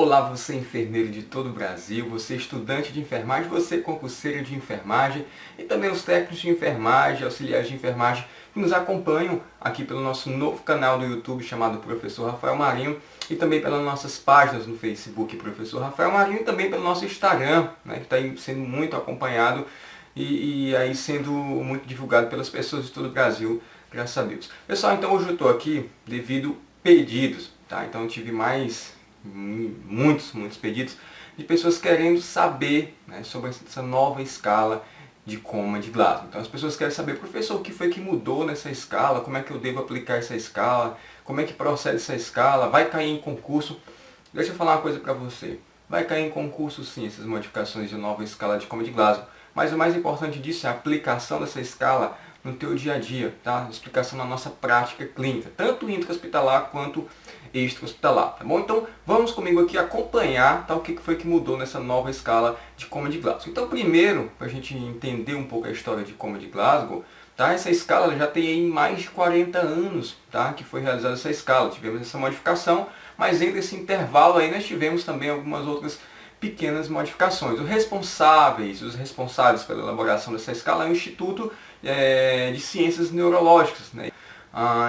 Olá, você enfermeiro de todo o Brasil, você estudante de enfermagem, você concurseiro de enfermagem e também os técnicos de enfermagem, auxiliares de enfermagem que nos acompanham aqui pelo nosso novo canal do YouTube chamado Professor Rafael Marinho e também pelas nossas páginas no Facebook Professor Rafael Marinho e também pelo nosso Instagram, né, que está sendo muito acompanhado e aí sendo muito divulgado pelas pessoas de todo o Brasil, graças a Deus. Pessoal, então hoje eu estou aqui devido a pedidos, tá? Então eu tive muitos pedidos de pessoas querendo saber, né, sobre essa nova escala de coma de Glasgow. Então as pessoas querem saber, professor, o que foi que mudou nessa escala, como é que eu devo aplicar essa escala, como é que procede essa escala, vai cair em concurso? Deixa eu falar uma coisa para você, vai cair em concurso sim essas modificações de nova escala de coma de Glasgow, mas o mais importante disso é a aplicação dessa escala no teu dia a dia, tá? Explicação na nossa prática clínica, tanto intra-hospitalar quanto extra-hospitalar, tá bom? Então vamos comigo aqui acompanhar, tá, o que foi que mudou nessa nova escala de coma de Glasgow. Então primeiro, para a gente entender um pouco a história de coma de Glasgow, tá? Essa escala já tem aí mais de 40 anos, tá? Que foi realizada essa escala, tivemos essa modificação, mas entre esse intervalo aí nós tivemos também algumas outras pequenas modificações. Os responsáveis pela elaboração dessa escala é o Instituto de Ciências Neurológicas, né?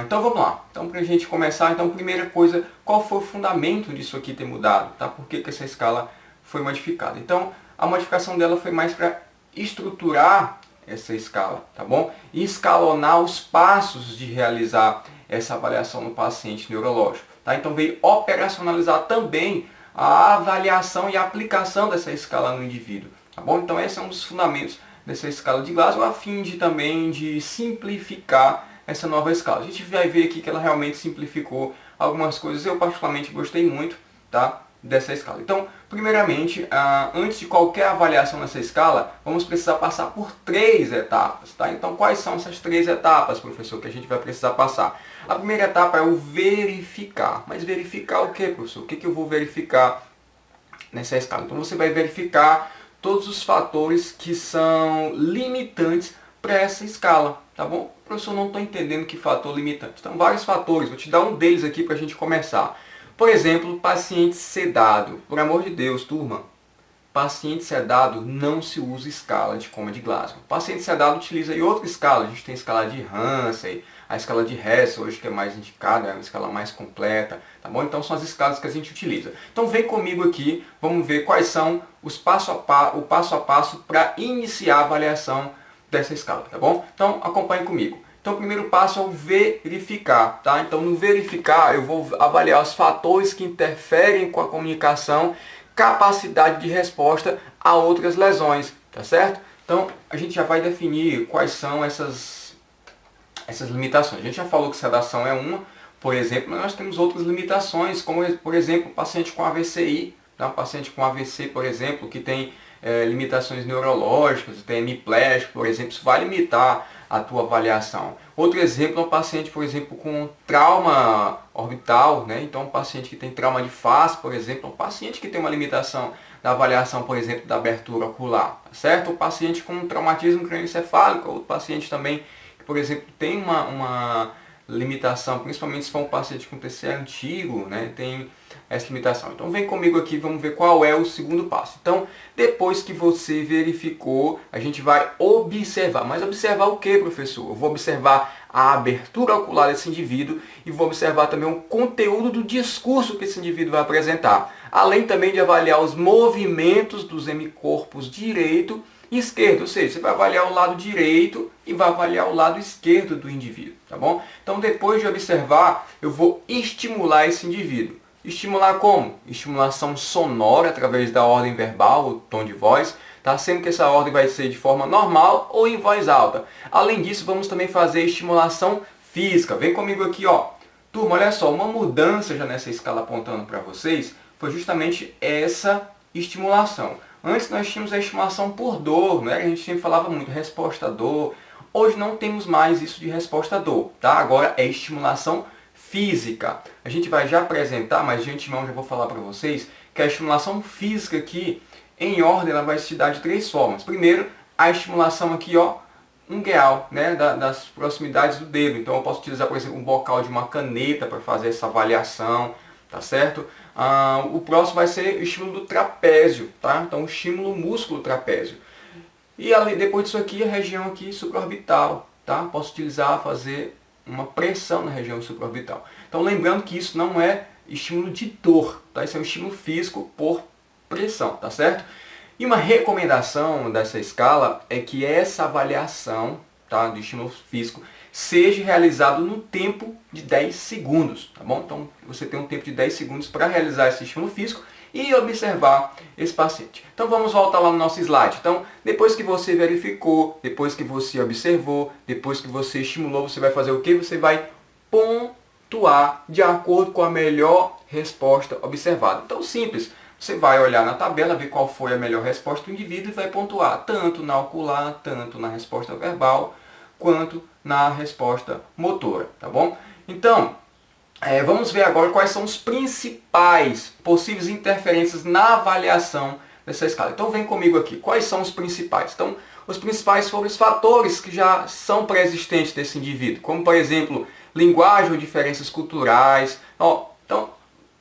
Então vamos lá. Então para a gente começar, então primeira coisa, qual foi o fundamento disso aqui ter mudado? Tá? Por que essa escala foi modificada? Então a modificação dela foi mais para estruturar essa escala, tá bom? E escalonar os passos de realizar essa avaliação no paciente neurológico. Tá? Então veio operacionalizar também a avaliação e a aplicação dessa escala no indivíduo. Tá bom? Então esse é um dos fundamentos dessa escala de Glasgow, a fim de também de simplificar essa nova escala. A gente vai ver aqui que ela realmente simplificou algumas coisas. Eu particularmente gostei muito, tá, dessa escala. Então, primeiramente, antes de qualquer avaliação nessa escala, vamos precisar passar por 3 etapas. Tá? Então, quais são essas 3 etapas, professor, que a gente vai precisar passar? A primeira etapa é o verificar. Mas verificar o que, professor? O que eu vou verificar nessa escala? Então, você vai verificar todos os fatores que são limitantes para essa escala, tá bom? Professor, não estou entendendo que fator limitante. Então, vários fatores, vou te dar um deles aqui para a gente começar. Por exemplo, paciente sedado. Por amor de Deus, turma, paciente sedado não se usa escala de coma de Glasgow. Paciente sedado utiliza aí outra escala. A gente tem a escala de Hansen, a escala de Hess, hoje que é mais indicada, é uma escala mais completa, tá bom? Então são as escalas que a gente utiliza. Então vem comigo aqui, vamos ver quais são o passo a passo para iniciar a avaliação dessa escala, tá bom? Então acompanhe comigo. Então o primeiro passo é o verificar, tá? Então no verificar eu vou avaliar os fatores que interferem com a comunicação, capacidade de resposta a outras lesões, tá certo? Então a gente já vai definir quais são essas limitações. A gente já falou que sedação é uma, por exemplo, mas nós temos outras limitações, como por exemplo, paciente com AVCI, tá? Paciente com AVC, por exemplo, que tem limitações neurológicas, tem hemiplégico, por exemplo, isso vai limitar a tua avaliação. Outro exemplo é um paciente, por exemplo, com trauma orbital, né? Então um paciente que tem trauma de face, por exemplo, um paciente que tem uma limitação da avaliação, por exemplo, da abertura ocular, tá certo? Um paciente com traumatismo crânioencefálico, outro paciente também que, por exemplo, tem uma limitação, principalmente se for um paciente com TCA antigo, né? Tem essa limitação. Então vem comigo aqui, vamos ver qual é o segundo passo. Então, depois que você verificou, a gente vai observar. Mas observar o que, professor? Eu vou observar a abertura ocular desse indivíduo e vou observar também o conteúdo do discurso que esse indivíduo vai apresentar. Além também de avaliar os movimentos dos hemicorpos direito e esquerdo. Ou seja, você vai avaliar o lado direito e vai avaliar o lado esquerdo do indivíduo, tá bom? Então, depois de observar, eu vou estimular esse indivíduo. Estimular como? Estimulação sonora através da ordem verbal, o tom de voz, tá? Sendo que essa ordem vai ser de forma normal ou em voz alta. Além disso, vamos também fazer estimulação física. Vem comigo aqui, ó. Turma, olha só, uma mudança já nessa escala apontando para vocês foi justamente essa estimulação. Antes nós tínhamos a estimulação por dor, né? A gente sempre falava muito resposta à dor. Hoje não temos mais isso de resposta à dor, tá? Agora é estimulação física. A gente vai já apresentar, mas de antemão já vou falar para vocês que a estimulação física aqui, em ordem, ela vai se dar de 3 formas. Primeiro, a estimulação aqui, ó, ungueal, né, das proximidades do dedo. Então eu posso utilizar, por exemplo, um bocal de uma caneta para fazer essa avaliação, tá tá certo? O próximo vai ser o estímulo do trapézio, tá? Então, o estímulo músculo trapézio. E ali, depois disso aqui, a região aqui supraorbital, tá? Posso utilizar, fazer uma pressão na região supraorbital. Então, lembrando que isso não é estímulo de dor, tá? Isso é um estímulo físico por pressão, tá certo? E uma recomendação dessa escala é que essa avaliação, tá, do estímulo físico seja realizado no tempo de 10 segundos, tá bom? Então, você tem um tempo de 10 segundos para realizar esse estímulo físico e observar esse paciente. Então, vamos voltar lá no nosso slide. Então, depois que você verificou, depois que você observou, depois que você estimulou, você vai fazer o quê? Você vai pontuar de acordo com a melhor resposta observada. Então, simples. Você vai olhar na tabela, ver qual foi a melhor resposta do indivíduo e vai pontuar tanto na ocular, tanto na resposta verbal, quanto na resposta motora, tá bom? Então, vamos ver agora quais são os principais possíveis interferências na avaliação dessa escala. Então, vem comigo aqui. Quais são os principais? Então, os principais foram os fatores que já são pré-existentes desse indivíduo, como, por exemplo, linguagem ou diferenças culturais. Então,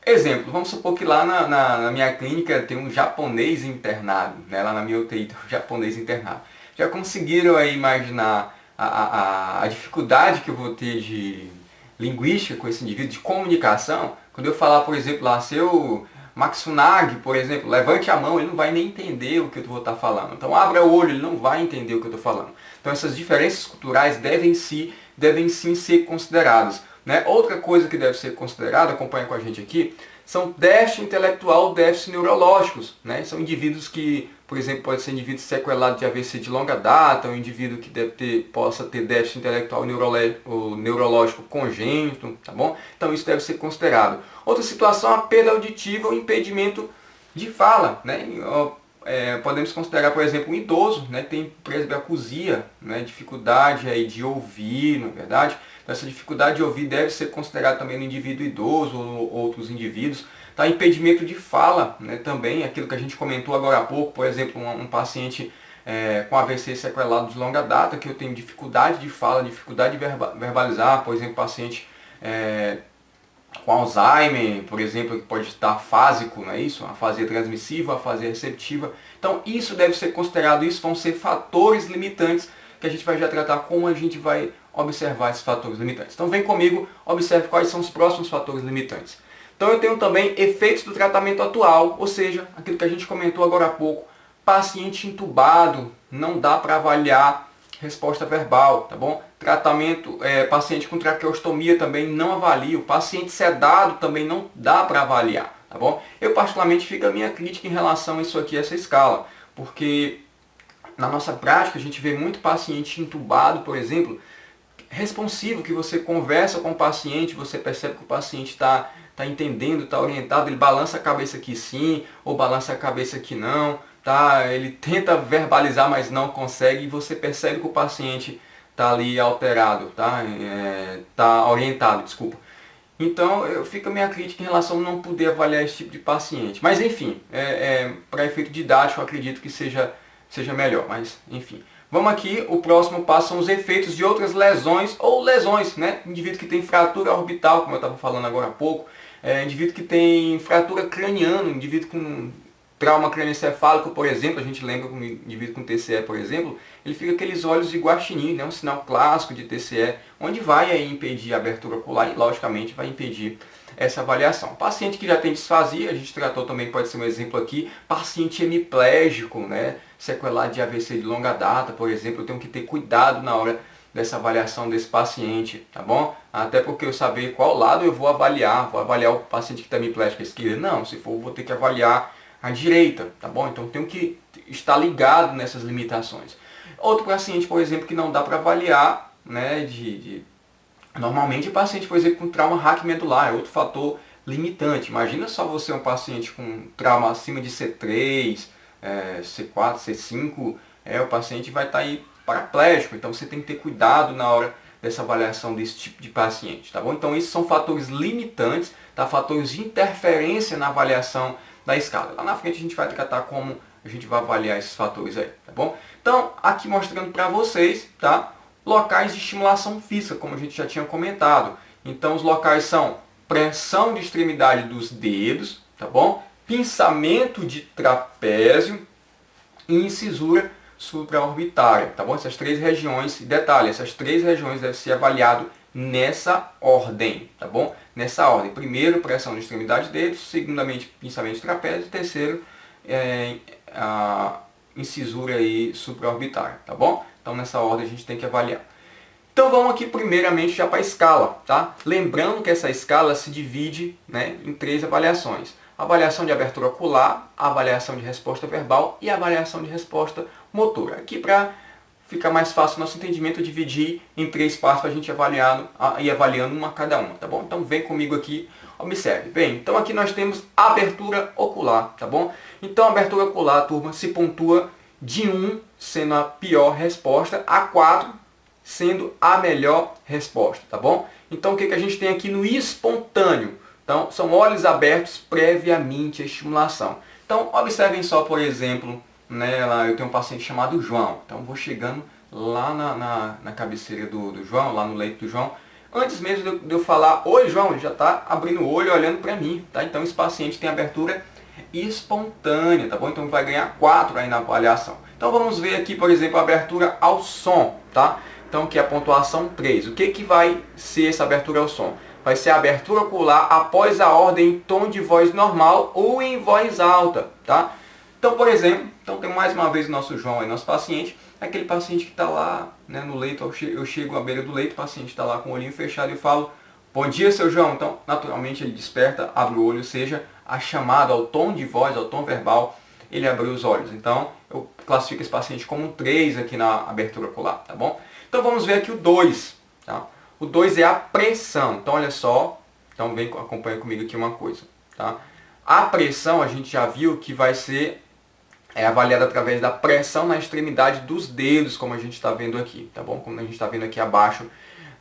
exemplo, vamos supor que lá na minha clínica tem um japonês internado, né? Lá na minha UTI tem um japonês internado. Já conseguiram aí imaginar a dificuldade que eu vou ter de linguística com esse indivíduo, de comunicação? Quando eu falar, por exemplo, lá, seu Matsunagi, por exemplo, levante a mão, ele não vai nem entender o que eu vou estar falando. Então, abra o olho, ele não vai entender o que eu estou falando. Então, essas diferenças culturais devem sim ser consideradas. Né? Outra coisa que deve ser considerada, acompanha com a gente aqui, são déficit intelectual, déficit neurológicos. Né? São indivíduos que, por exemplo, pode ser indivíduo sequelado de AVC de longa data, um indivíduo que possa ter déficit intelectual ou neurológico congênito, tá bom? Então isso deve ser considerado. Outra situação, a perda auditiva ou impedimento de fala. Né? Podemos considerar, por exemplo, um idoso, né, tem presbiacusia, né, dificuldade aí de ouvir, não é verdade? Então, essa dificuldade de ouvir deve ser considerada também no indivíduo idoso ou outros indivíduos. Tá, impedimento de fala, né, também, aquilo que a gente comentou agora há pouco, por exemplo, um paciente com AVC sequelado de longa data, que eu tenho dificuldade de fala, dificuldade de verbalizar, por exemplo, paciente com Alzheimer, por exemplo, que pode estar fásico, não é isso? A afasia transmissiva, a afasia receptiva. Então, isso deve ser considerado, isso vão ser fatores limitantes que a gente vai já tratar como a gente vai observar esses fatores limitantes. Então, vem comigo, observe quais são os próximos fatores limitantes. Então, eu tenho também efeitos do tratamento atual, ou seja, aquilo que a gente comentou agora há pouco, paciente entubado, não dá para avaliar resposta verbal, tá bom? Tratamento, paciente com traqueostomia também não avalio, paciente sedado também não dá para avaliar, tá bom? Eu particularmente fica a minha crítica em relação a isso aqui, essa escala, porque na nossa prática a gente vê muito paciente entubado, por exemplo, responsivo, que você conversa com o paciente, você percebe que o paciente está entendendo, está orientado, ele balança a cabeça aqui sim, ou balança a cabeça aqui não, tá? Ele tenta verbalizar, mas não consegue, e você percebe que o paciente está ali alterado, tá? Tá orientado, desculpa. Então, fica a minha crítica em relação a não poder avaliar esse tipo de paciente. Mas, enfim, para efeito didático, eu acredito que seja melhor, mas, enfim. Vamos aqui, o próximo passo são os efeitos de outras lesões ou lesões, né? Indivíduo que tem fratura orbital, como eu estava falando agora há pouco, indivíduo que tem fratura craniana, indivíduo com trauma crânioencefálico, por exemplo, a gente lembra que um indivíduo com TCE, por exemplo, ele fica com aqueles olhos de guaxinim, né? Um sinal clássico de TCE, onde vai aí impedir a abertura ocular e, logicamente, vai impedir essa avaliação. Paciente que já tem disfasia, a gente tratou também, pode ser um exemplo aqui, paciente hemiplégico, né? Sequelado de AVC de longa data, por exemplo, eu tenho que ter cuidado na hora dessa avaliação desse paciente, tá bom? Até porque eu saber qual lado eu vou avaliar o paciente que está hemiplégico à esquerda? Não, se for, vou ter que avaliar a direita, tá bom? Então tenho que estar ligado nessas limitações. Outro paciente, por exemplo, que não dá para avaliar, né, normalmente paciente, por exemplo, com trauma raquimedular, é outro fator limitante. Imagina só você um paciente com trauma acima de C3, C4, C5, o paciente vai estar aí paraplégico, então você tem que ter cuidado na hora dessa avaliação desse tipo de paciente, tá bom? Então esses são fatores limitantes, tá? Fatores de interferência na avaliação da escala. Lá na frente a gente vai tratar como a gente vai avaliar esses fatores aí, tá bom? Então, aqui mostrando para vocês, tá? Locais de estimulação física, como a gente já tinha comentado. Então, os locais são pressão de extremidade dos dedos, tá bom? Pinçamento de trapézio e incisura supraorbitária, tá bom? Essas três regiões, detalhe, essas três regiões devem ser avaliadas nessa ordem, tá bom? Nessa ordem. Primeiro, pressão de extremidade de dedos, segundamente, pinçamento de trapézio, terceiro, a incisura aí supraorbitária, tá bom? Então, nessa ordem a gente tem que avaliar. Então, vamos aqui primeiramente já para a escala, tá? Lembrando que essa escala se divide, né, em três avaliações. Avaliação de abertura ocular, avaliação de resposta verbal e avaliação de resposta motora. Aqui, para ficar mais fácil o nosso entendimento, eu dividi em três partes para a gente ir avaliando uma a cada uma, tá bom? Então, vem comigo aqui, observe. Bem, então aqui nós temos abertura ocular, tá bom? Então, a abertura ocular, turma, se pontua de 1 sendo a pior resposta a 4 sendo a melhor resposta, tá bom? Então, o que a gente tem aqui no espontâneo? Então, são olhos abertos previamente à estimulação. Então, observem só, por exemplo, né, lá eu tenho um paciente chamado João. Então, vou chegando lá na cabeceira do João, lá no leito do João. Antes mesmo de eu falar, oi João, ele já está abrindo o olho olhando para mim, tá? Então, esse paciente tem abertura espontânea, tá bom? Então, vai ganhar 4 aí na avaliação. Então, vamos ver aqui, por exemplo, a abertura ao som, tá? Então, que é a pontuação 3. O que vai ser essa abertura ao som? Vai ser a abertura ocular após a ordem em tom de voz normal ou em voz alta, tá? Então, por exemplo, tem mais uma vez o nosso João aí, nosso paciente, aquele paciente que está lá, né, no leito, eu chego à beira do leito, o paciente está lá com o olhinho fechado e eu falo, bom dia, seu João. Então, naturalmente, ele desperta, abre o olho, ou seja, a chamada ao tom de voz, ao tom verbal, ele abriu os olhos. Então, eu classifico esse paciente como um 3 aqui na abertura ocular, tá bom? Então, vamos ver aqui o 2, tá? O 2 é a pressão. Então, olha só. Então, acompanha comigo aqui uma coisa, tá? A pressão, a gente já viu que vai ser avaliada através da pressão na extremidade dos dedos, como a gente está vendo aqui, tá bom? Como a gente está vendo aqui abaixo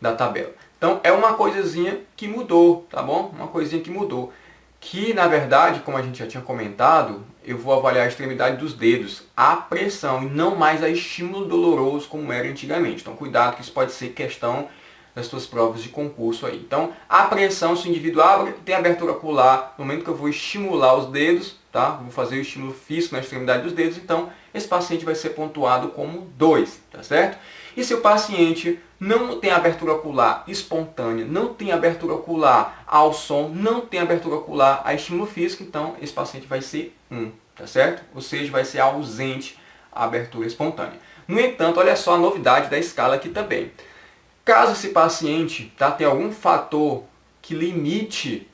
da tabela. Então, é uma coisinha que mudou, tá bom? Uma coisinha que mudou. Que, na verdade, como a gente já tinha comentado, eu vou avaliar a extremidade dos dedos, a pressão, e não mais a estímulo doloroso como era antigamente. Então, cuidado que isso pode ser questão das suas provas de concurso aí. Então, a pressão, se o indivíduo abre, tem abertura ocular, no momento que eu vou estimular os dedos, tá? Vou fazer o estímulo físico na extremidade dos dedos, então esse paciente vai ser pontuado como 2, tá certo? E se o paciente não tem abertura ocular espontânea, não tem abertura ocular ao som, não tem abertura ocular a estímulo físico, então esse paciente vai ser 1, tá certo? Ou seja, vai ser ausente a abertura espontânea. No entanto, olha só a novidade da escala aqui também. Caso esse paciente tenha algum fator que limite,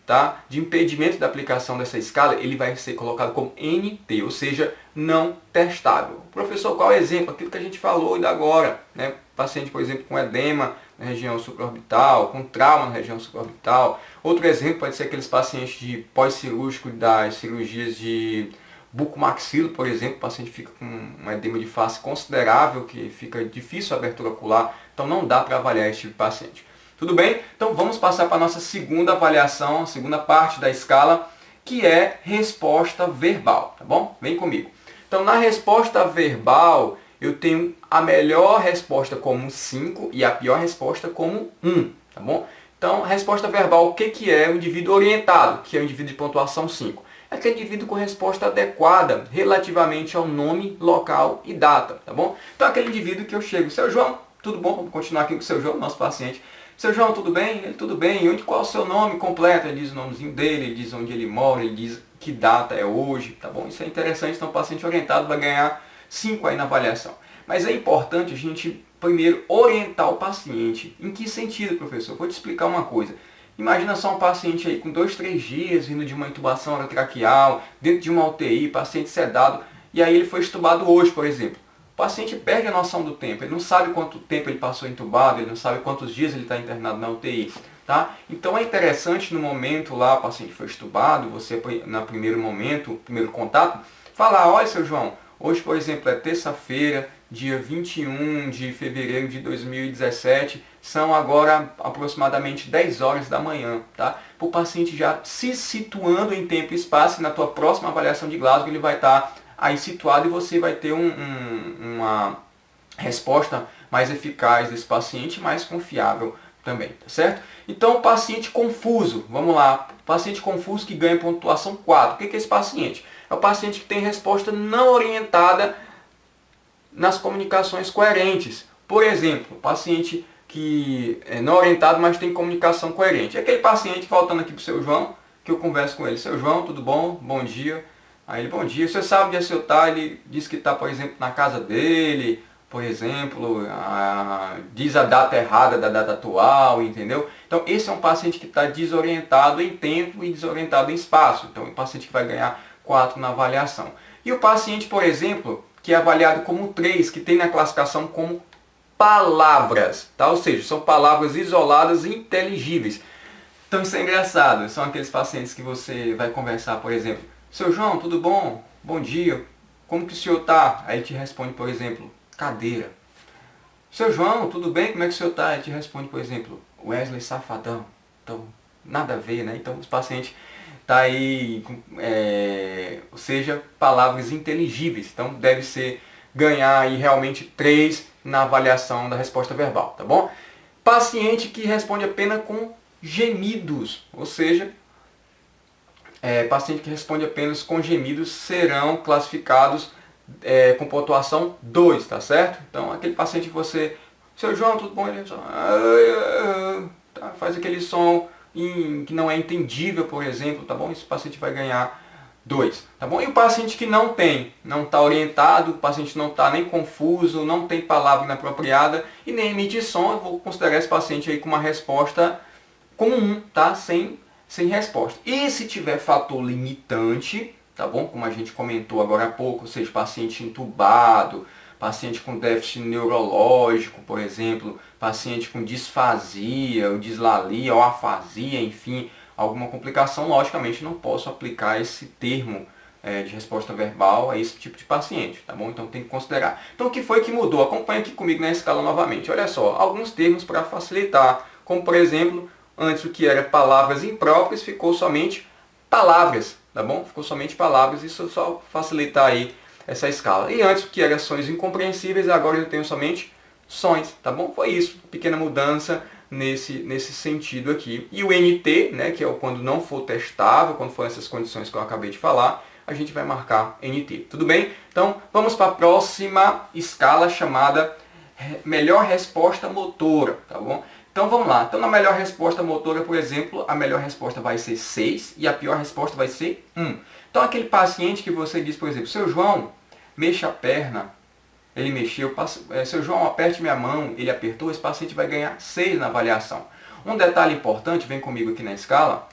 de impedimento da aplicação dessa escala, ele vai ser colocado como NT, ou seja, não testável. Professor, qual é o exemplo? Aquilo que a gente falou ainda agora, né? Paciente, por exemplo, com edema na região supraorbital, com trauma na região supraorbital. Outro exemplo pode ser aqueles pacientes de pós-cirúrgico das cirurgias de bucomaxilo, por exemplo, o paciente fica com um edema de face considerável, que fica difícil a abertura ocular, então não dá para avaliar esse tipo de paciente. Tudo bem? Então vamos passar para a nossa segunda avaliação, a segunda parte da escala, que é resposta verbal, tá bom? Vem comigo. Então na resposta verbal, eu tenho a melhor resposta como 5 e a pior resposta como 1, tá bom? Então, resposta verbal, o que é o indivíduo orientado, que é o indivíduo de pontuação 5? É aquele indivíduo com resposta adequada relativamente ao nome, local e data, tá bom? Então, aquele indivíduo que eu chego, seu João, tudo bom? Vamos continuar aqui com o seu João, nosso paciente. Seu João, tudo bem? Ele, tudo bem. Qual é o seu nome completo? Ele diz o nomezinho dele, ele diz onde ele mora, ele diz que data é hoje, tá bom? Isso é interessante, então o paciente orientado vai ganhar 5 aí na avaliação. Mas é importante a gente primeiro orientar o paciente. Em que sentido, professor? Vou te explicar uma coisa. Imagina só um paciente aí com 2, 3 dias, vindo de uma intubação orotraqueal, dentro de uma UTI, paciente sedado, e aí ele foi entubado hoje, por exemplo. O paciente perde a noção do tempo, ele não sabe quanto tempo ele passou entubado, ele não sabe quantos dias ele está internado na UTI. Tá? Então é interessante no momento lá, o paciente foi entubado, você, no primeiro momento, primeiro contato, falar, olha seu João, hoje, por exemplo, é terça-feira, dia 21 de fevereiro de 2017, são agora aproximadamente 10 horas da manhã, tá? Para o paciente já se situando em tempo e espaço, e na tua próxima avaliação de Glasgow ele vai estar aí situado e você vai ter uma resposta mais eficaz desse paciente, mais confiável também, tá certo? Então, o paciente confuso, vamos lá, paciente confuso que ganha pontuação 4. O que é esse paciente? É o paciente que tem resposta não orientada nas comunicações coerentes. Por exemplo, paciente que é não orientado, mas tem comunicação coerente. É aquele paciente, voltando aqui para o seu João, que eu converso com ele. Seu João, tudo bom? Bom dia. Aí ele, bom dia. Você sabe onde é seu tá? Ele diz que está, por exemplo, na casa dele, por exemplo, diz a data errada da data atual, entendeu? Então, esse é um paciente que está desorientado em tempo e desorientado em espaço. Então, é um paciente que vai ganhar 4 na avaliação. E o paciente, por exemplo, que é avaliado como 3, que tem na classificação como palavras, tá? Ou seja, são palavras isoladas e inteligíveis. Então isso é engraçado, são aqueles pacientes que você vai conversar, por exemplo, seu João, tudo bom? Bom dia, como que o senhor tá? Aí te responde, por exemplo, cadeira. Seu João, tudo bem? Como é que o senhor tá? Aí te responde, por exemplo, Wesley Safadão. Então, nada a ver, né? Então os pacientes tá aí, ou seja, palavras inteligíveis. Então deve ser ganhar aí realmente 3 na avaliação da resposta verbal, tá bom? Paciente que responde apenas com gemidos, ou seja, paciente que responde apenas com gemidos serão classificados com pontuação 2, tá certo? Então aquele paciente que você, seu João, tudo bom? Ele só, faz aquele som que não é entendível, por exemplo, tá bom? Esse paciente vai ganhar 2, tá bom? E o paciente que não está orientado, o paciente não está nem confuso, não tem palavra inapropriada e nem emite som, eu vou considerar esse paciente aí com uma resposta como 1, tá? Sem resposta. E se tiver fator limitante, tá bom? Como a gente comentou agora há pouco, ou seja, paciente entubado, paciente com déficit neurológico, por exemplo, paciente com disfasia, ou dislalia, ou afasia, enfim, alguma complicação, logicamente não posso aplicar esse termo de resposta verbal a esse tipo de paciente, tá bom? Então tem que considerar. Então o que foi que mudou? Acompanha aqui comigo na escala novamente. Olha só, alguns termos para facilitar, como por exemplo, antes o que era palavras impróprias ficou somente palavras, tá bom? Ficou somente palavras, isso só facilitar aí essa escala. E antes o que era sons incompreensíveis, agora eu tenho somente sons, tá bom? Foi isso, pequena mudança nesse sentido aqui. E o NT, né, que é o quando não for testável, quando for essas condições que eu acabei de falar, a gente vai marcar NT. Tudo bem? Então, vamos para a próxima escala chamada melhor resposta motora, tá bom? Então, vamos lá. Então, na melhor resposta motora, por exemplo, a melhor resposta vai ser 6 e a pior resposta vai ser 1. Então, aquele paciente que você diz, por exemplo, seu João, mexa a perna, ele mexeu, seu João, aperte minha mão, ele apertou, esse paciente vai ganhar 6 na avaliação. Um detalhe importante, vem comigo aqui na escala,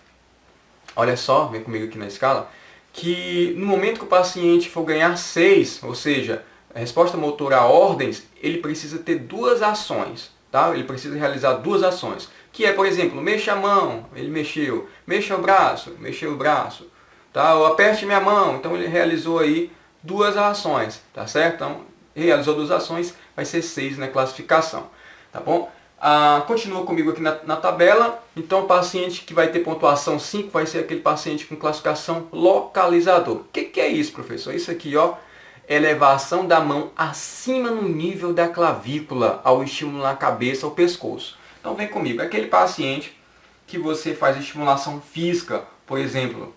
olha só, vem comigo aqui na escala, que no momento que o paciente for ganhar 6, ou seja, a resposta motora a ordens, ele precisa ter 2 ações, tá? Ele precisa realizar 2 ações, que é, por exemplo, mexa a mão, ele mexeu, mexa o braço, mexeu o braço, tá? Ou aperte minha mão, então ele realizou aí 2 ações, tá certo? Então, realizou 2 ações, vai ser 6 na classificação, tá bom? Continua comigo aqui na tabela, então o paciente que vai ter pontuação 5 vai ser aquele paciente com classificação localizador. O que é isso, professor? Isso aqui, ó, elevação da mão acima no nível da clavícula ao estimular a cabeça ou pescoço. Então vem comigo, aquele paciente que você faz estimulação física, por exemplo,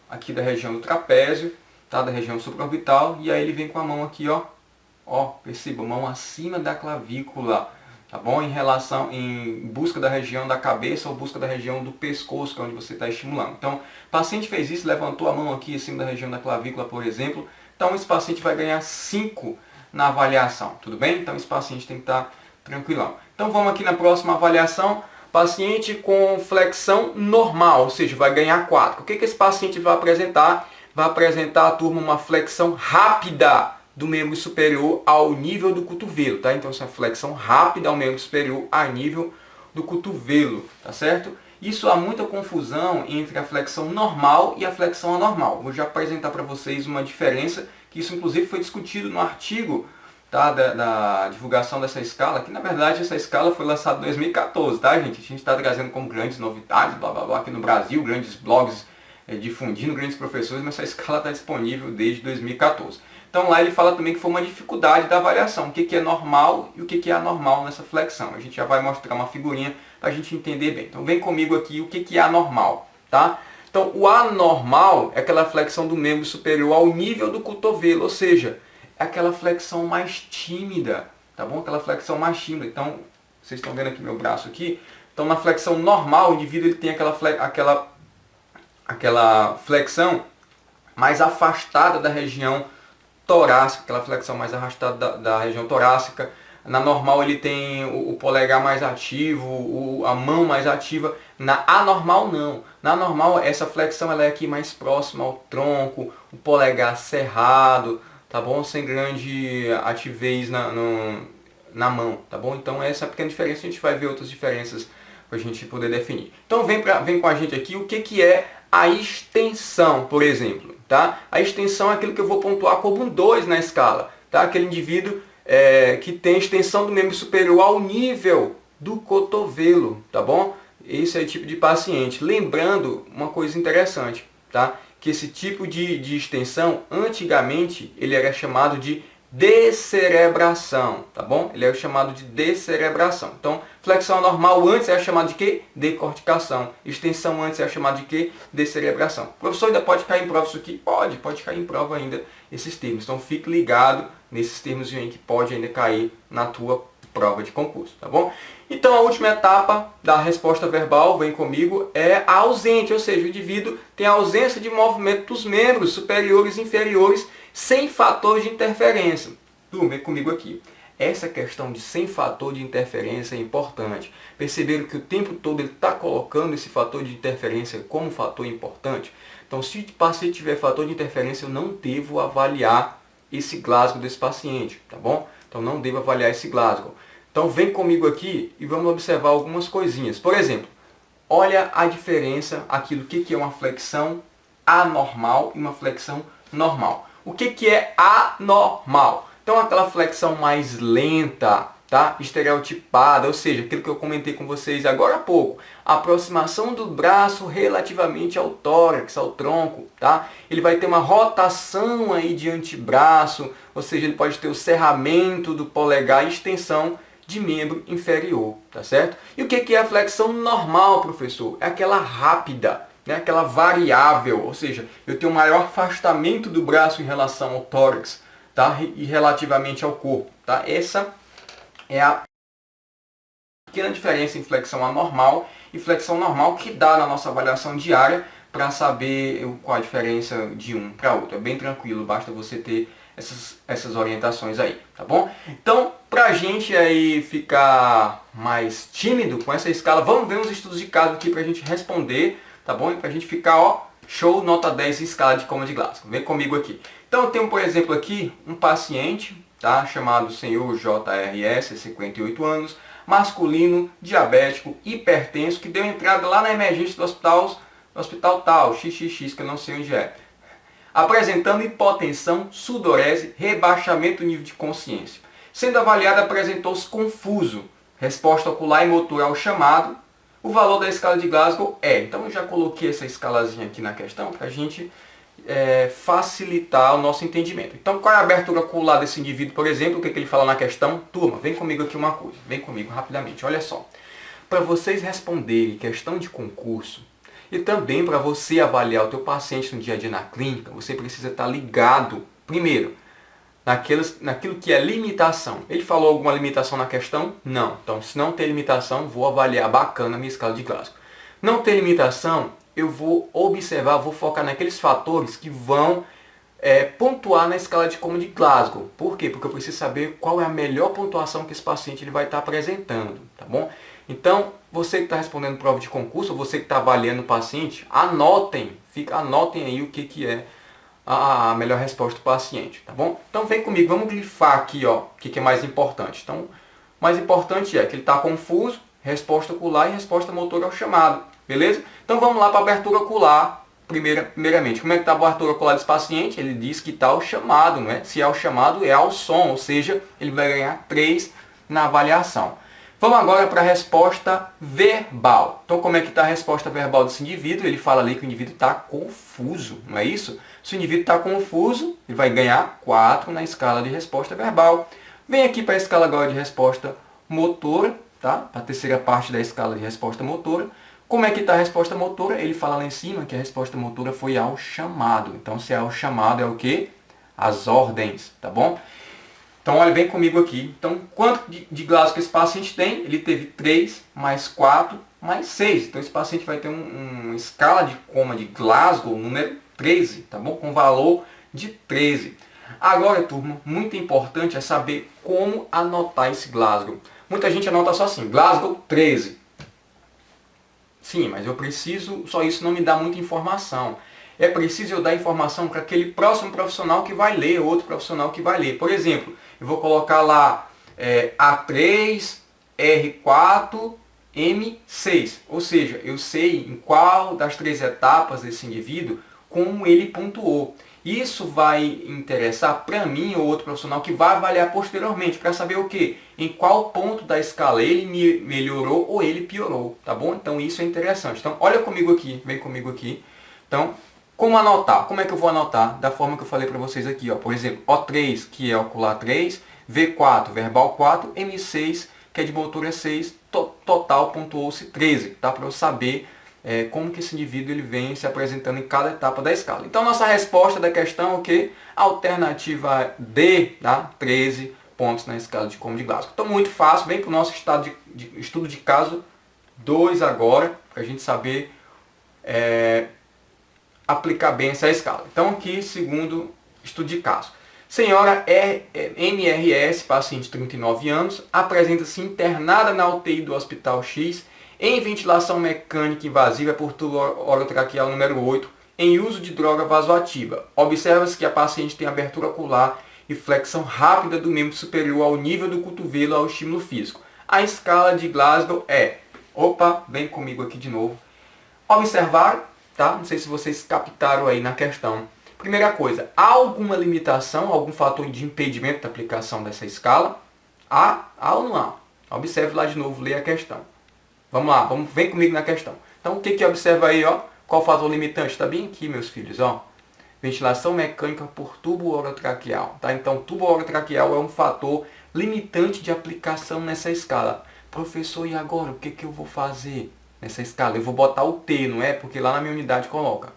aqui da região do trapézio, tá? Da região supraorbital, e aí ele vem com a mão aqui, ó, perceba, mão acima da clavícula, tá bom? Em busca da região da cabeça ou busca da região do pescoço, que é onde você está estimulando. Então, o paciente fez isso, levantou a mão aqui acima da região da clavícula, por exemplo. Então, esse paciente vai ganhar 5 na avaliação, tudo bem? Então, esse paciente tem que estar tranquilão. Então, vamos aqui na próxima avaliação. Paciente com flexão normal, ou seja, vai ganhar 4. O que esse paciente vai apresentar? Vai apresentar à turma uma flexão rápida do membro superior ao nível do cotovelo, tá? Então, essa flexão rápida ao membro superior a nível do cotovelo, tá certo? Isso há muita confusão entre a flexão normal e a flexão anormal. Vou já apresentar para vocês uma diferença, que isso inclusive foi discutido no artigo, tá, da divulgação dessa escala, que na verdade essa escala foi lançada em 2014, tá, gente? A gente está trazendo como grandes novidades, blá blá blá, aqui no Brasil, grandes blogs difundindo, grandes professores, mas essa escala está disponível desde 2014. Então lá ele fala também que foi uma dificuldade da avaliação, o que é normal e o que é anormal nessa flexão. A gente já vai mostrar uma figurinha para a gente entender bem. Então vem comigo aqui o que é anormal, tá? Então o anormal é aquela flexão do membro superior ao nível do cotovelo, ou seja, é aquela flexão mais tímida, tá bom? Aquela flexão mais tímida. Então, vocês estão vendo aqui meu braço aqui. Então na flexão normal, o indivíduo ele tem aquela flexão mais afastada da região torácica, aquela flexão mais arrastada da região torácica. Na normal ele tem o polegar mais ativo, a mão mais ativa. Na anormal não. Na normal essa flexão ela é aqui mais próxima ao tronco, o polegar cerrado, tá bom? Sem grande ativez na mão, tá bom? Então essa é a pequena diferença, a gente vai ver outras diferenças para a gente poder definir. Então vem com a gente aqui o que é a extensão, por exemplo, tá? A extensão é aquilo que eu vou pontuar como um 2 na escala, tá? Aquele indivíduo que tem extensão do membro superior ao nível do cotovelo, tá bom? Esse é o tipo de paciente. Lembrando uma coisa interessante, tá? Que esse tipo de extensão, antigamente, ele era chamado de descerebração, tá bom? Ele é chamado de descerebração. Então, flexão normal antes era chamado de quê? Decorticação. Extensão antes era chamado de quê? Descerebração. O professor ainda pode cair em prova isso aqui? Pode cair em prova ainda esses termos. Então, fique ligado nesses termos aí que pode ainda cair na tua prova de concurso, tá bom? Então, a última etapa da resposta verbal, vem comigo, é a ausente, ou seja, o indivíduo tem a ausência de movimento dos membros superiores e inferiores sem fator de interferência. Turma, vem comigo aqui. Essa questão de sem fator de interferência é importante. Perceberam que o tempo todo ele está colocando esse fator de interferência como fator importante? Então, se o paciente tiver fator de interferência, eu não devo avaliar esse Glasgow desse paciente, tá bom? Então, não devo avaliar esse Glasgow. Então, vem comigo aqui e vamos observar algumas coisinhas. Por exemplo, olha a diferença, aquilo que é uma flexão anormal e uma flexão normal. O que é anormal? Então, aquela flexão mais lenta, tá? Estereotipada, ou seja, aquilo que eu comentei com vocês agora há pouco. A aproximação do braço relativamente ao tórax, ao tronco, tá? Ele vai ter uma rotação aí de antebraço, ou seja, ele pode ter o cerramento do polegar e extensão de membro inferior, tá certo? E o que é a flexão normal, professor? É aquela rápida, né? Aquela variável, ou seja, eu tenho um maior afastamento do braço em relação ao tórax, tá? E relativamente ao corpo, tá? Essa é a pequena diferença em flexão anormal e flexão normal que dá na nossa avaliação diária para saber qual a diferença de um para outro. É bem tranquilo, basta você ter essas orientações aí, tá bom? Então, para a gente aí ficar mais tímido com essa escala, vamos ver uns estudos de caso aqui para a gente responder, tá bom? E para a gente ficar, ó, show, nota 10 em escala de coma de Glasgow. Vem comigo aqui. Então, eu tenho, por exemplo, aqui um paciente, tá? Chamado senhor JRS, 58 anos, masculino, diabético, hipertenso, que deu entrada lá na emergência do hospital tal, XXX, que eu não sei onde é. Apresentando hipotensão, sudorese, rebaixamento do nível de consciência. Sendo avaliado, apresentou-se confuso. Resposta ocular e motor ao chamado. O valor da escala de Glasgow é... Então eu já coloquei essa escalazinha aqui na questão para a gente facilitar o nosso entendimento. Então qual é a abertura ocular desse indivíduo, por exemplo? O que ele fala na questão? Turma, vem comigo aqui uma coisa. Vem comigo rapidamente. Olha só. Para vocês responderem questão de concurso, e também para você avaliar o teu paciente no dia a dia na clínica, você precisa estar ligado, primeiro, naquilo que é limitação. Ele falou alguma limitação na questão? Não. Então, se não tem limitação, vou avaliar bacana a minha escala de Glasgow. Não tem limitação, eu vou observar, vou focar naqueles fatores que vão pontuar na escala de coma de Glasgow. Por quê? Porque eu preciso saber qual é a melhor pontuação que esse paciente ele vai estar apresentando, tá bom? Então, você que está respondendo prova de concurso, você que está avaliando o paciente, anotem aí o que é a melhor resposta do paciente, tá bom? Então, vem comigo, vamos grifar aqui, ó, o que é mais importante. Então, o mais importante é que ele está confuso, resposta ocular e resposta motor ao chamado, beleza? Então, vamos lá para a abertura ocular, primeiramente. Como é que está a abertura ocular desse paciente? Ele diz que está ao chamado, não é? Se é ao chamado, é ao som, ou seja, ele vai ganhar 3 na avaliação. Vamos agora para a resposta verbal. Então, como é que está a resposta verbal desse indivíduo? Ele fala ali que o indivíduo está confuso, não é isso? Se o indivíduo está confuso, ele vai ganhar 4 na escala de resposta verbal. Vem aqui para a escala agora de resposta motora. tá? Para a terceira parte da escala de resposta motora. Como é que está a resposta motora? Ele fala lá em cima que a resposta motora foi ao chamado. Então, se é ao chamado, é o quê? As ordens, tá bom? Então, olha, vem comigo aqui. Então, quanto de Glasgow esse paciente tem? Ele teve 3, mais 4, mais 6. Então, esse paciente vai ter uma escala de coma de Glasgow número 13, tá bom? Com valor de 13. Agora, turma, muito importante é saber como anotar esse Glasgow. Muita gente anota só assim, Glasgow 13. Sim, mas eu preciso, só isso não me dá muita informação. É preciso eu dar informação para aquele próximo profissional que vai ler, outro profissional que vai ler. Por exemplo, eu vou colocar lá A3, R4, M6. Ou seja, eu sei em qual das 3 etapas desse indivíduo, como ele pontuou. Isso vai interessar para mim ou outro profissional que vai avaliar posteriormente, para saber o quê? Em qual ponto da escala ele melhorou ou ele piorou, tá bom? Então isso é interessante. Então olha comigo aqui, vem comigo aqui. Então, como anotar? Como é que eu vou anotar? Da forma que eu falei para vocês aqui, ó. Por exemplo, O3, que é ocular 3, V4, verbal 4, M6, que é de motor 6, total pontuou-se 13, tá? Para eu saber como que esse indivíduo ele vem se apresentando em cada etapa da escala. Então, nossa resposta da questão é o quê? Alternativa D, tá? 13 pontos na escala de Como de Glasgow. Então, muito fácil. Vem para o nosso estudo de caso 2 agora, para a gente saber aplicar bem essa escala. Então, aqui, segundo estudo de caso. Senhora MRS, paciente de 39 anos, apresenta-se internada na UTI do Hospital X em ventilação mecânica invasiva por tubo orotraqueal número 8, em uso de droga vasoativa. Observa-se que a paciente tem abertura ocular e flexão rápida do membro superior ao nível do cotovelo ao estímulo físico. A escala de Glasgow é... Opa, vem comigo aqui de novo. Observaram, tá? Não sei se vocês captaram aí na questão. Primeira coisa, há alguma limitação, algum fator de impedimento da aplicação dessa escala? Há ou não há? Observe lá de novo, leia a questão. Vamos lá, vem comigo na questão. Então, o que observa aí, ó? Qual o fator limitante? Está bem aqui, meus filhos, ó. Ventilação mecânica por tubo orotraqueal, tá? Então, tubo orotraqueal é um fator limitante de aplicação nessa escala. Professor, e agora? O que eu vou fazer nessa escala? Eu vou botar o T, não é? Porque lá na minha unidade coloca.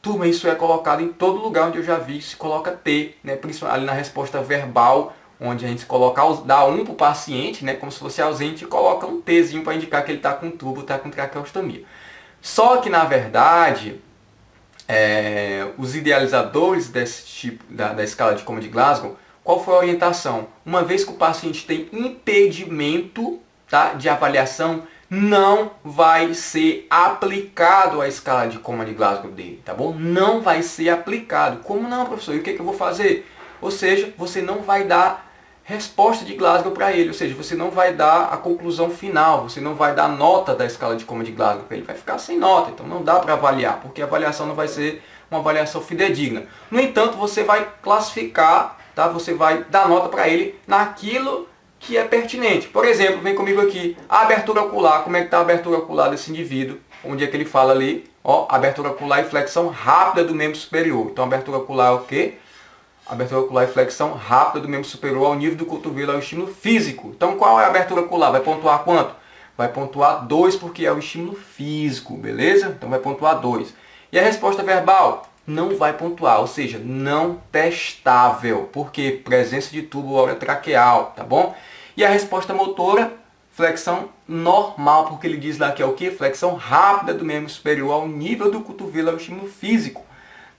Turma, isso é colocado em todo lugar onde eu já vi, se coloca T, né? Principalmente ali na resposta verbal, onde a gente coloca, dá 1 para o paciente, né, como se fosse ausente, e coloca um Tzinho para indicar que ele está com tubo, está com traqueostomia. Só que, na verdade, os idealizadores desse tipo, da escala de Como de Glasgow, qual foi a orientação? Uma vez que o paciente tem impedimento, tá, de avaliação, não vai ser aplicado a escala de Como de Glasgow dele, tá bom? Não vai ser aplicado. Como não, professor? E o que eu vou fazer? Ou seja, você não vai dar resposta de Glasgow para ele, ou seja, você não vai dar a conclusão final, você não vai dar nota da escala de Como de Glasgow para ele, vai ficar sem nota, então não dá para avaliar, porque a avaliação não vai ser uma avaliação fidedigna. No entanto, você vai classificar, tá? Você vai dar nota para ele naquilo que é pertinente. Por exemplo, vem comigo aqui, a abertura ocular, como é que está a abertura ocular desse indivíduo, onde é que ele fala ali, ó, abertura ocular e flexão rápida do membro superior. Então, abertura ocular é o quê? Abertura ocular e flexão rápida do membro superior ao nível do cotovelo, ao estímulo físico. Então, qual é a abertura ocular? Vai pontuar quanto? Vai pontuar 2, porque é o estímulo físico, beleza? Então, vai pontuar 2. E a resposta verbal? Não vai pontuar, ou seja, não testável, porque presença de tubo orotraqueal, tá bom? E a resposta motora? Flexão normal, porque ele diz lá que é o quê? Flexão rápida do membro superior ao nível do cotovelo, ao estímulo físico,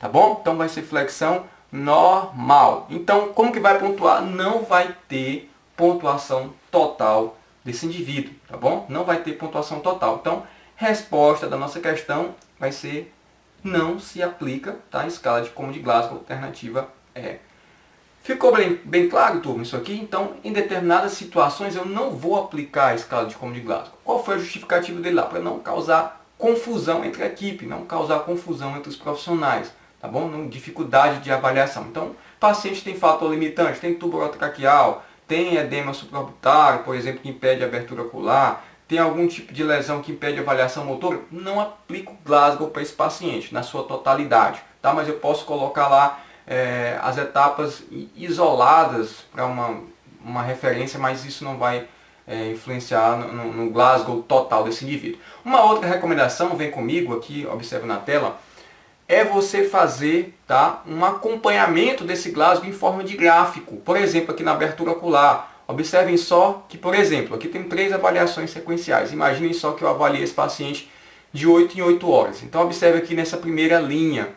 tá bom? Então, vai ser flexão normal. Então, como que vai pontuar? Não vai ter pontuação total desse indivíduo, tá bom? Não vai ter pontuação total. Então, resposta da nossa questão vai ser não se aplica, tá? A escala de Como de Glasgow, alternativa é. Ficou bem claro, turma, isso aqui? Então, em determinadas situações, eu não vou aplicar a escala de Como de Glasgow. Qual foi a justificativa dele lá? Para não causar confusão entre a equipe, não causar confusão entre os profissionais. Tá bom? Não, dificuldade de avaliação. Então, o paciente tem fator limitante, tem tubo orotraqueal, tem edema supraorbitário, por exemplo, que impede a abertura ocular, tem algum tipo de lesão que impede a avaliação motora, não aplico Glasgow para esse paciente, na sua totalidade. Tá? Mas eu posso colocar lá as etapas isoladas para uma referência, mas isso não vai influenciar no Glasgow total desse indivíduo. Uma outra recomendação, vem comigo aqui, observa na tela, é você fazer, tá, um acompanhamento desse Glasgow em forma de gráfico. Por exemplo, aqui na abertura ocular, observem só que, por exemplo, aqui tem 3 avaliações sequenciais. Imaginem só que eu avaliei esse paciente de 8 em 8 horas. Então observe aqui nessa primeira linha,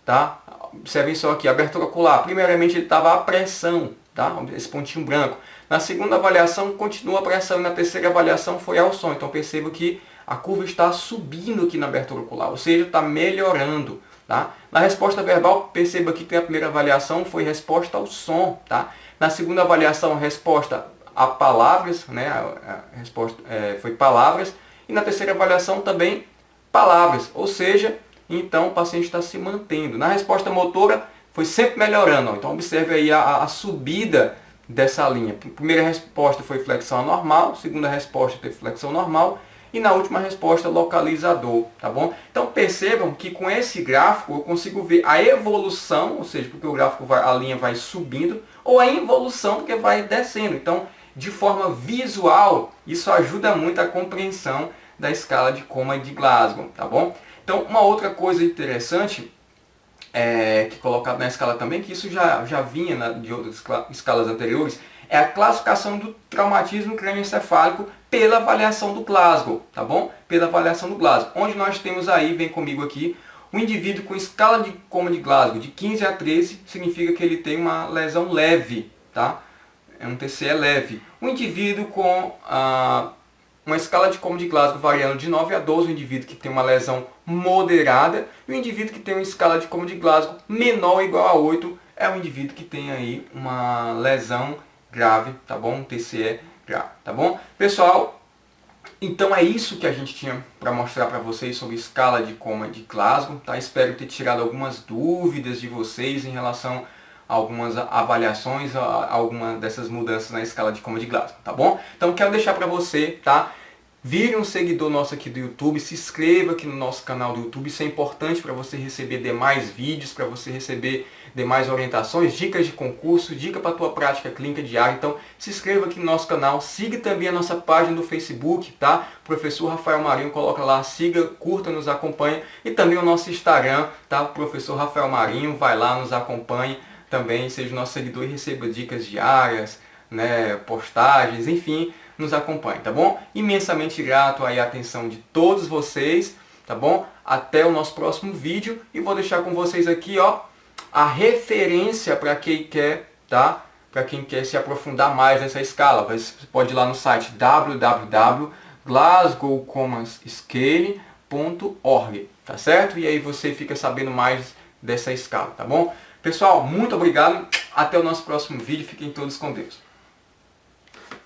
tá? Observem só aqui, abertura ocular. Primeiramente ele estava a pressão, tá? Esse pontinho branco. Na segunda avaliação continua a pressão e na terceira avaliação foi ao som. Então perceba que a curva está subindo aqui na abertura ocular, ou seja, está melhorando. Tá? Na resposta verbal, perceba aqui que a primeira avaliação foi resposta ao som. Tá? Na segunda avaliação, resposta a palavras, né? A resposta foi palavras. E na terceira avaliação também palavras, ou seja, então o paciente está se mantendo. Na resposta motora, foi sempre melhorando. Ó. Então observe aí a subida dessa linha. Primeira resposta foi flexão anormal, segunda resposta teve flexão normal. E na última resposta, localizador, tá bom? Então percebam que com esse gráfico eu consigo ver a evolução, ou seja, porque o gráfico a linha vai subindo, ou a involução, porque vai descendo. Então, de forma visual, isso ajuda muito a compreensão da escala de Coma de Glasgow, tá bom? Então, uma outra coisa interessante, que colocado na escala também, que isso já vinha de outras escalas anteriores, é a classificação do traumatismo crânioencefálico pela avaliação do Glasgow, tá bom? Pela avaliação do Glasgow, onde nós temos aí, vem comigo aqui, um indivíduo com escala de Coma de Glasgow de 15 a 13, significa que ele tem uma lesão leve, tá? É um TCE leve. Um indivíduo com uma escala de Coma de Glasgow variando de 9 a 12, um indivíduo que tem uma lesão moderada, e um indivíduo que tem uma escala de Coma de Glasgow menor ou igual a 8, é um indivíduo que tem aí uma lesão grave, tá bom? Um TCE grave, tá bom? Pessoal, então é isso que a gente tinha para mostrar para vocês sobre escala de Coma de Glasgow, tá? Espero ter tirado algumas dúvidas de vocês em relação a algumas avaliações, a alguma dessas mudanças na escala de Coma de Glasgow, tá bom? Então quero deixar para você, tá? Vire um seguidor nosso aqui do YouTube, se inscreva aqui no nosso canal do YouTube, isso é importante para você receber demais vídeos, para você receber demais orientações, dicas de concurso, dica para a tua prática clínica diária. Então se inscreva aqui no nosso canal, siga também a nossa página do Facebook, tá? Professor Rafael Marinho, coloca lá, siga, curta, nos acompanha, e também o nosso Instagram, tá? Professor Rafael Marinho, vai lá, nos acompanhe também, seja nosso seguidor e receba dicas diárias, né, postagens, enfim, nos acompanhe, tá bom? Imensamente grato aí a atenção de todos vocês, tá bom? Até o nosso próximo vídeo, e vou deixar com vocês aqui, ó, a referência para quem quer, tá? Para quem quer se aprofundar mais nessa escala. Você pode ir lá no site www.glasgowcomascale.org, tá certo? E aí você fica sabendo mais dessa escala, tá bom? Pessoal, muito obrigado. Até o nosso próximo vídeo. Fiquem todos com Deus.